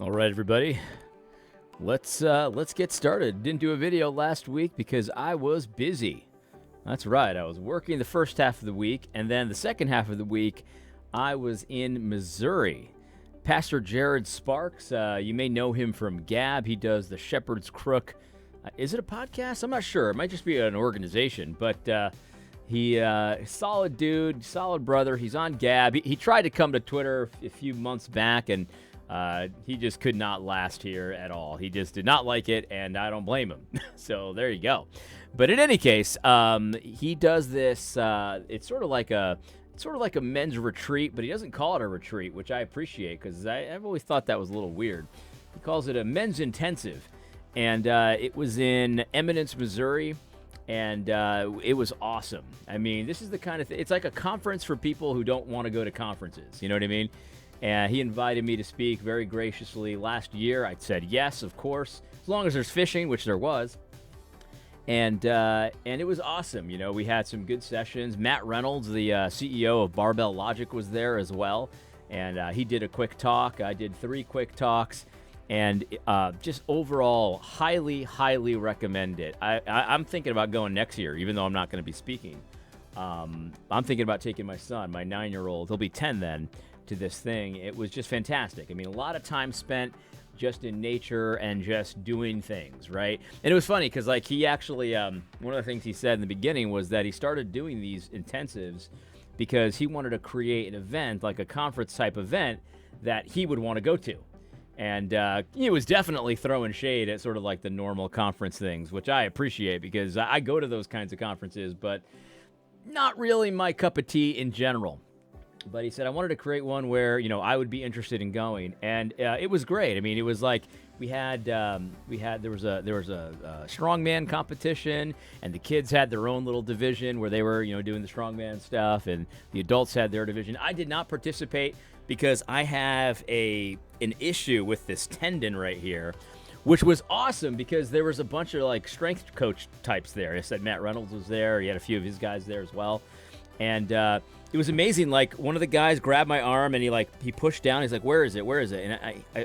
All right, everybody. Let's get started. Didn't do a video last week because I was busy. That's right. I was working the first half of the week, and then the second half of the week, I was in Missouri. Pastor Jared Sparks, you may know him from Gab. He does the Shepherd's Crook. Is it a podcast? I'm not sure. It might just be an organization, but he solid dude, solid brother. He's on Gab. He tried to come to Twitter a few months back, and he just could not last here at all. He just did not like it, and I don't blame him. So there you go. But in any case, he does this. It's sort of like a men's retreat, but he doesn't call it a retreat, which I appreciate because I've always thought that was a little weird. He calls it a men's intensive, and it was in Eminence, Missouri. And it was awesome. I mean, this is the kind of thing. It's like a conference for people who don't want to go to conferences. You know what I mean? And he invited me to speak very graciously last year. I said yes, of course, as long as there's fishing, which there was. And it was awesome. You know, we had some good sessions. Matt Reynolds, the CEO of Barbell Logic, was there as well. And he did a quick talk. I did 3 quick talks. And just overall, highly recommend it. I'm thinking about going next year, even though I'm not going to be speaking. I'm thinking about taking my son, my 9-year-old. He'll be 10 then, to this thing. It was just fantastic. I mean, a lot of time spent just in nature and just doing things, right? And it was funny because, like, he actually, one of the things he said in the beginning was that he started doing these intensives because he wanted to create an event, like a conference type event, that he would want to go to. And he was definitely throwing shade at sort of like the normal conference things, which I appreciate because I go to those kinds of conferences, but not really my cup of tea in general. But he said, I wanted to create one where, you know, I would be interested in going. And it was great. I mean, it was like there was a Strongman competition, and the kids had their own little division where they were, you know, doing the Strongman stuff, and the adults had their division. I did not participate because I have an issue with this tendon right here, which was awesome because there was a bunch of like strength coach types there. I said Matt Reynolds was there. He had a few of his guys there as well. And it was amazing. Like, one of the guys grabbed my arm and he pushed down. He's like, "Where is it? Where is it?" And I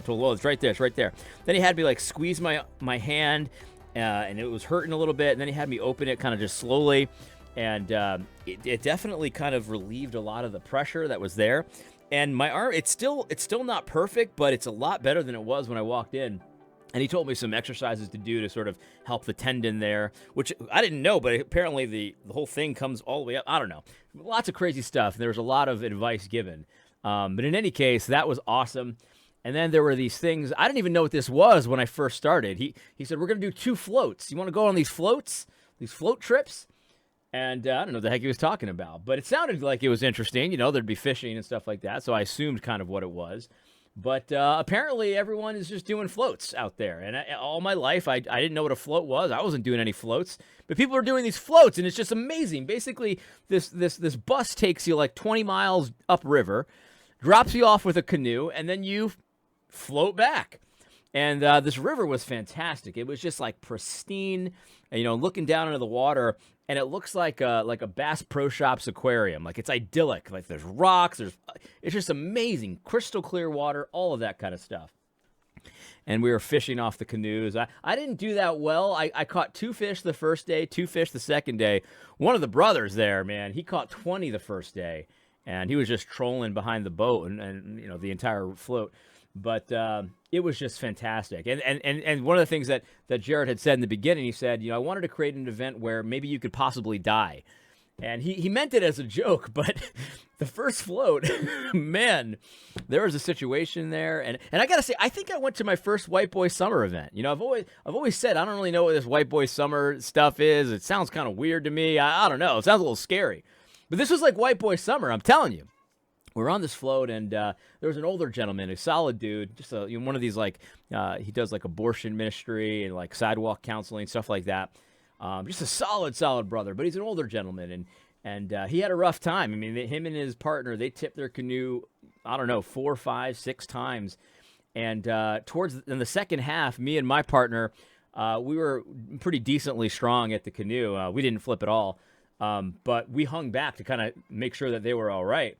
told him, "Well, it's right there. It's right there." Then he had me like squeeze my hand, and it was hurting a little bit. And then he had me open it kind of just slowly, and it definitely kind of relieved a lot of the pressure that was there. And my arm, it's still not perfect, but it's a lot better than it was when I walked in. And he told me some exercises to do to sort of help the tendon there, which I didn't know, but apparently the whole thing comes all the way up. I don't know. Lots of crazy stuff. There was a lot of advice given. But in any case, that was awesome. And then there were these things. I didn't even know what this was when I first started. He said, "We're going to do 2 floats. You want to go on these floats, these float trips?" And I don't know what the heck he was talking about. But it sounded like it was interesting. You know, there'd be fishing and stuff like that. So I assumed kind of what it was. But apparently everyone is just doing floats out there. And all my life, I didn't know what a float was. I wasn't doing any floats. But people are doing these floats, and it's just amazing. Basically, this bus takes you like 20 miles upriver, drops you off with a canoe, and then you float back. And this river was fantastic. It was just like pristine, you know, looking down into the water, and it looks like a Bass Pro Shops aquarium. Like, it's idyllic. Like, there's rocks. It's just amazing, crystal clear water, all of that kind of stuff. And we were fishing off the canoes. I didn't do that well. I caught 2 fish the first day, 2 fish the second day. One of the brothers there, man, he caught 20 the first day, and he was just trolling behind the boat and you know, the entire float. But it was just fantastic. And one of the things that Jared had said in the beginning, he said, you know, I wanted to create an event where maybe you could possibly die. And he meant it as a joke, but the first float, man, there was a situation there. And I got to say, I think I went to my first White Boy Summer event. You know, I've always said, I don't really know what this White Boy Summer stuff is. It sounds kind of weird to me. I don't know. It sounds a little scary. But this was like White Boy Summer, I'm telling you. We're on this float, and there was an older gentleman, a solid dude, just one of these, like, he does like abortion ministry and like sidewalk counseling, stuff like that. Just a solid brother, but he's an older gentleman, and he had a rough time. I mean, him and his partner, they tipped their canoe, I don't know, 4, 5, 6 times. And in the second half, me and my partner, we were pretty decently strong at the canoe. We didn't flip at all. But we hung back to kind of make sure that they were all right.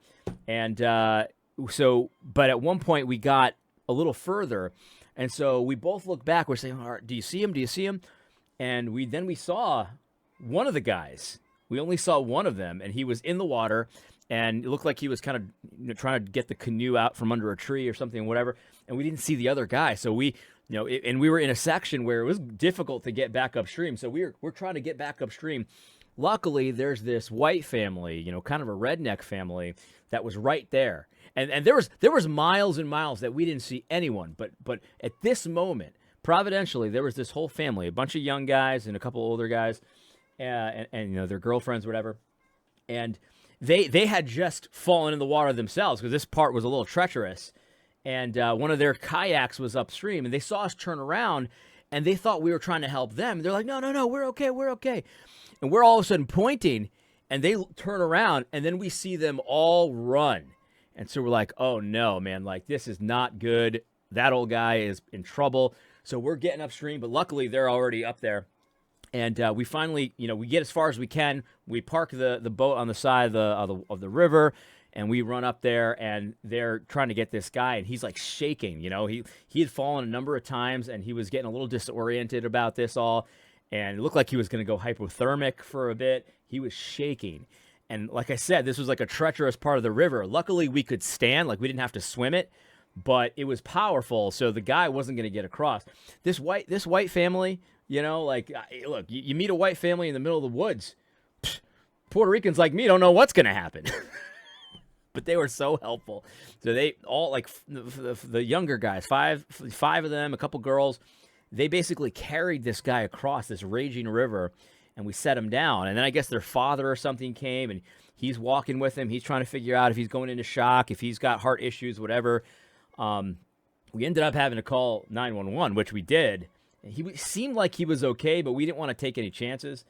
And but at one point we got a little further. And so we both look back. We're saying, all right, do you see him? Do you see him? And we saw one of the guys. We only saw one of them, and he was in the water, and it looked like he was kind of trying to get the canoe out from under a tree or something, whatever. And we didn't see the other guy. So we were in a section where it was difficult to get back upstream. So we're trying to get back upstream. Luckily, there's this white family, kind of a redneck family that was right there. And there was miles and miles that we didn't see anyone. But at this moment, providentially, there was this whole family, a bunch of young guys and a couple older guys, and their girlfriends, whatever. And they had just fallen in the water themselves because this part was a little treacherous. And one of their kayaks was upstream, and they saw us turn around, and they thought we were trying to help them. They're like, no, we're okay. And we're all of a sudden pointing, and they turn around, and then we see them all run. And so we're like, oh, no, man, like, this is not good. That old guy is in trouble. So we're getting upstream, but luckily they're already up there. And we finally, we get as far as we can. We park the boat on the side of the river, and we run up there, and they're trying to get this guy, and he's like shaking. He had fallen a number of times, and he was getting a little disoriented about this all. And it looked like he was going to go hypothermic for a bit. He was shaking. And like I said, this was like a treacherous part of the river. Luckily, we could stand. Like, we didn't have to swim it. But it was powerful, so the guy wasn't going to get across. This white family, look, you meet a white family in the middle of the woods. Psh, Puerto Ricans like me don't know what's going to happen. But they were so helpful. So they all, like, the younger guys, five of them, a couple girls, they basically carried this guy across this raging river, and we set him down. And then I guess their father or something came, and he's walking with him. He's trying to figure out if he's going into shock, if he's got heart issues, whatever. We ended up having to call 911, which we did. He seemed like he was okay, but we didn't want to take any chances.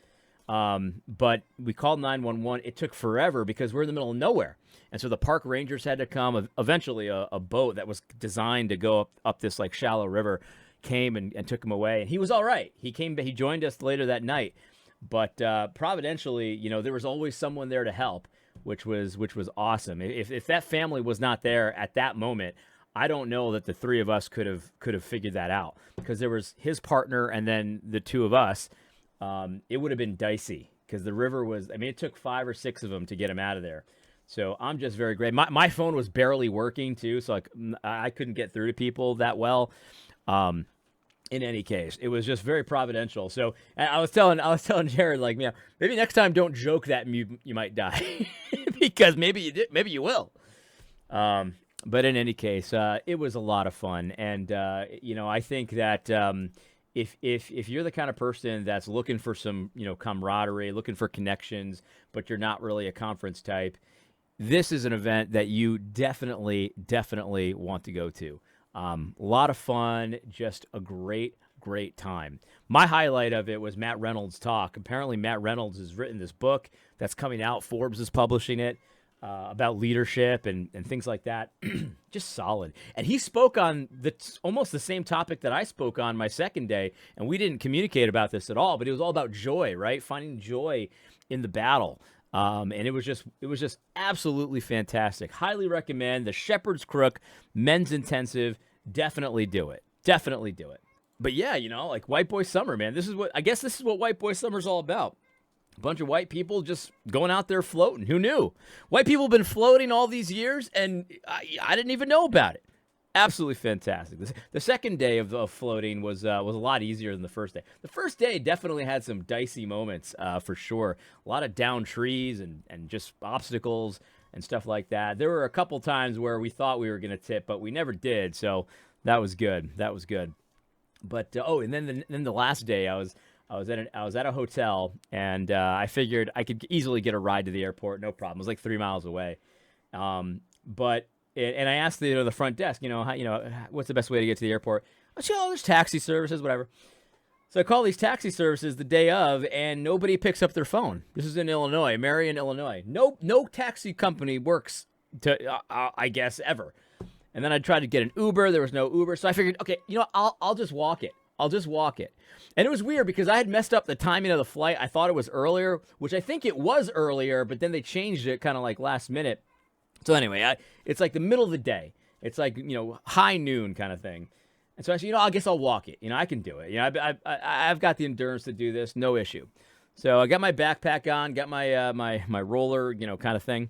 But we called 911. It took forever because we're in the middle of nowhere. And so the park rangers had to come. Eventually, a boat that was designed to go up this like shallow river came and took him away. And he was all right. He joined us later that night. But providentially, there was always someone there to help, which was awesome. If that family was not there at that moment, I don't know that the three of us could have figured that out, because there was his partner and then the two of us. It would have been dicey because the river was, it took 5 or 6 of them to get him out of there. So I'm just very great. My phone was barely working too, so I couldn't get through to people that well. In any case, it was just very providential. So I was telling Jared, like, maybe next time don't joke that you might die because maybe you will. But in any case, it was a lot of fun, and I think that if you're the kind of person that's looking for some camaraderie, looking for connections, but you're not really a conference type, this is an event that you definitely want to go to. A lot of fun, just a great time. My highlight of it was Matt Reynolds' talk. Apparently, Matt Reynolds has written this book that's coming out. Forbes is publishing it. About leadership and things like that. Just solid. And he spoke on almost the same topic that I spoke on my second day, and we didn't communicate about this at all, but it was all about joy, right? Finding joy in the battle. And it was just absolutely fantastic. Highly recommend the Shepherd's Crook Men's Intensive. Definitely do it. But yeah, like White Boy Summer, man. This is what White Boy Summer's all about. A bunch of white people just going out there floating. Who knew? White people have been floating all these years, and I didn't even know about it. Absolutely fantastic. The second day of floating was a lot easier than the first day. The first day definitely had some dicey moments for sure. A lot of down trees and just obstacles and stuff like that. There were a couple times where we thought we were going to tip, but we never did, so that was good. But, and then the last day I was at a hotel, and I figured I could easily get a ride to the airport, no problem. It was like 3 miles away. But I asked the front desk, what's the best way to get to the airport? I said, there's taxi services, whatever. So I call these taxi services the day of, and nobody picks up their phone. This is in Illinois, Marion, Illinois. No taxi company works I guess ever. And then I tried to get an Uber. There was no Uber, so I figured, okay, I'll just walk it. And it was weird because I had messed up the timing of the flight. I thought it was earlier, which I think it was earlier, but then they changed it kind of like last minute. So anyway, it's like the middle of the day, It's like, high noon kind of thing. And so I said, I guess I'll walk it. I can do it. I've got the endurance to do this, no issue. So I got my backpack on, got my my roller, kind of thing,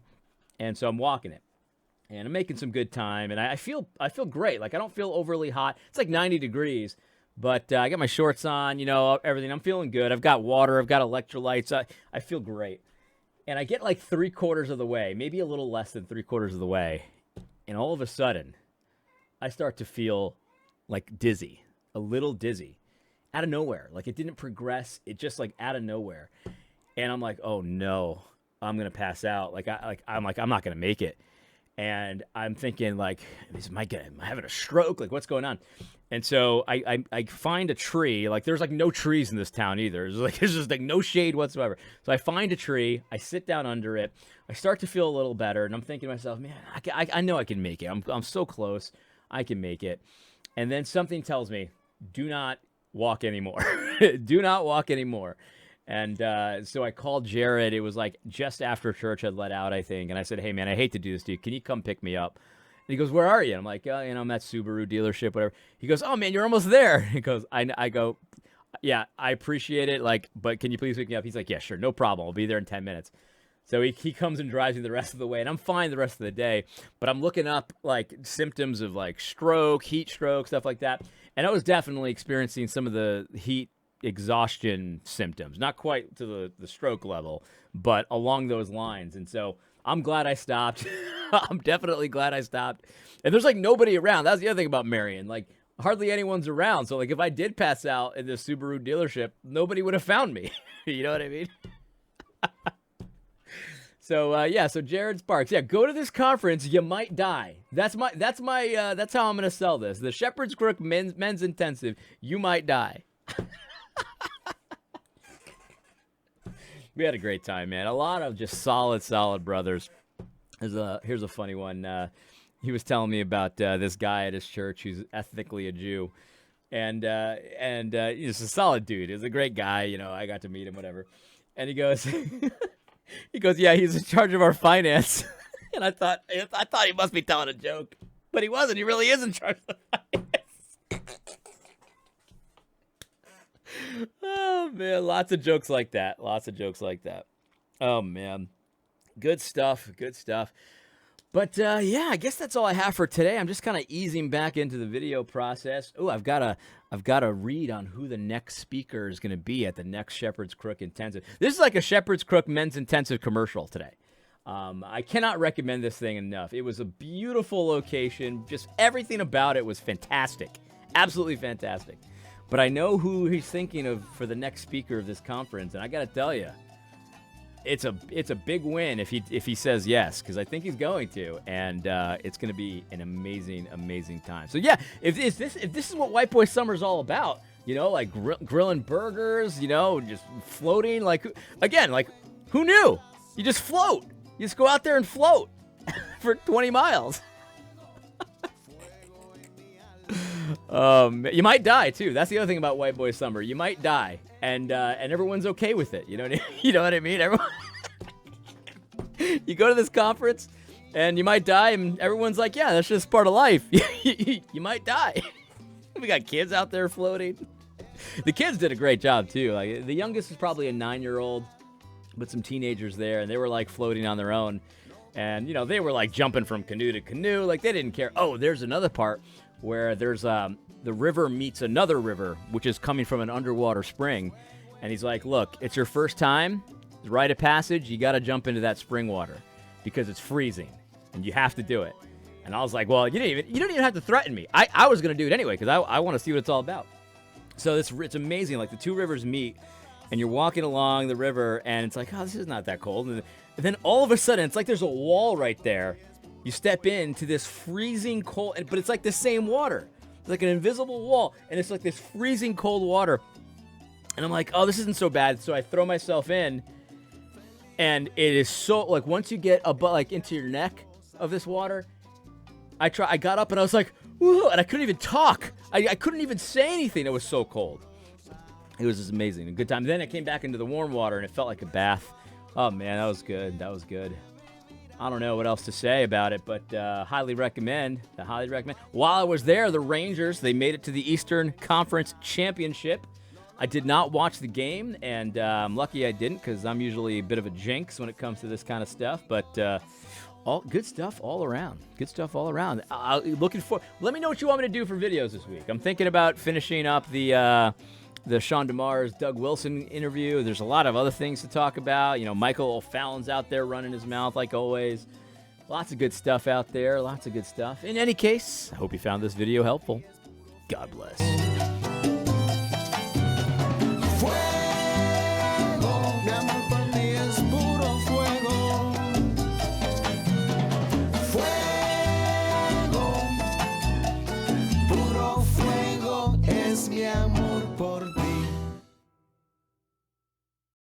and so I'm walking it, and I'm making some good time, and I feel great. Like I don't feel overly hot. It's like 90 degrees, but I got my shorts on, everything. I'm feeling good. I've got water. I've got electrolytes. I feel great, and I get like 3/4 of the way, maybe a little less than 3/4 of the way, and all of a sudden, I start to feel like dizzy, a little dizzy, out of nowhere. Like it didn't progress. It just like out of nowhere. And I'm like, oh no, I'm going to pass out. I'm not going to make it. And I'm thinking like, am I having a stroke? Like what's going on? And so I find a tree. Like there's like no trees in this town either. There's just like no shade whatsoever. So I find a tree. I sit down under it. I start to feel a little better. And I'm thinking to myself, man, I know I can make it. I'm so close. I can make it. And then something tells me, do not walk anymore. Do not walk anymore. And so I called Jared. It was like just after church had let out, I think. And I said, hey, man, I hate to do this to you. Can you come pick me up? And he goes, where are you? And I'm like, I'm at Subaru dealership, whatever. He goes, oh, man, you're almost there. He goes, I go, yeah, I appreciate it. Like, but can you please pick me up? He's like, yeah, sure. No problem. I'll be there in 10 minutes. So he comes and drives me the rest of the way, and I'm fine the rest of the day. But I'm looking up, like, symptoms of, like, stroke, heat stroke, stuff like that. And I was definitely experiencing some of the heat exhaustion symptoms. Not quite to the stroke level, but along those lines. And so I'm glad I stopped. I'm definitely glad I stopped. And there's, like, nobody around. That's the other thing about Marion. Like, hardly anyone's around. So, like, if I did pass out in this Subaru dealership, nobody would have found me. You know what I mean? So so Jared Sparks, go to this conference. You might die. That's how I'm gonna sell this. The Shepherd's Crook men's intensive. You might die. We had a great time, man. A lot of just solid brothers. Here's a funny one. He was telling me about this guy at his church who's ethnically a Jew, and he's a solid dude. He's a great guy. I got to meet him, whatever. And he goes. He goes, yeah, he's in charge of our finance. And I thought he must be telling a joke. But he wasn't. He really is in charge of the finance. Oh, man. Lots of jokes like that. Oh, man. Good stuff. But, I guess that's all I have for today. I'm just kind of easing back into the video process. Oh, I've got a read on who the next speaker is going to be at the next Shepherd's Crook Intensive. This is like a Shepherd's Crook Men's Intensive commercial today. I cannot recommend this thing enough. It was a beautiful location. Just everything about it was fantastic. Absolutely fantastic. But I know who he's thinking of for the next speaker of this conference, and I got to tell you, it's a big win if he says yes, because I think he's going to, and it's going to be an amazing time. So yeah, if this is what White Boy Summer's all about, like grilling burgers, just floating, like again, like who knew? You just float. You just go out there and float for 20 miles. You might die too. That's the other thing about White Boy Summer. You might die. And everyone's okay with it. You know what I mean? Everyone. You go to this conference, and you might die, and everyone's like, "Yeah, that's just part of life. You might die." We got kids out there floating. The kids did a great job too. Like the youngest is probably a 9-year-old, but some teenagers there, and they were like floating on their own, and they were like jumping from canoe to canoe, like they didn't care. Oh, there's another part where there's the river meets another river, which is coming from an underwater spring. And he's like, look, it's your first time, it's a rite of passage, you got to jump into that spring water because it's freezing and you have to do it. And I was like, well, you don't even have to threaten me. I was going to do it anyway because I want to see what it's all about. So it's amazing. Like the two rivers meet and you're walking along the river and it's like, oh, this is not that cold. And then all of a sudden, it's like there's a wall right there. You step into this freezing cold, but it's like the same water. It's like an invisible wall, and it's like this freezing cold water. And I'm like, oh, this isn't so bad. So I throw myself in, and it is so, like, once you get into your neck of this water, I got up, and I was like, woo, and I couldn't even talk. I couldn't even say anything. It was so cold. It was just amazing. A good time. Then I came back into the warm water, and it felt like a bath. Oh, man, that was good. I don't know what else to say about it, but highly recommend. I highly recommend. While I was there, the Rangers, they made it to the Eastern Conference Championship. I did not watch the game, and I'm lucky I didn't because I'm usually a bit of a jinx when it comes to this kind of stuff. But all good stuff all around. Good stuff all around. Looking for. Let me know what you want me to do for videos this week. I'm thinking about finishing up the Sean DeMars, Doug Wilson interview. There's a lot of other things to talk about. You know, Michael O'Fallon's out there running his mouth like always. Lots of good stuff out there. Lots of good stuff. In any case, I hope you found this video helpful. God bless.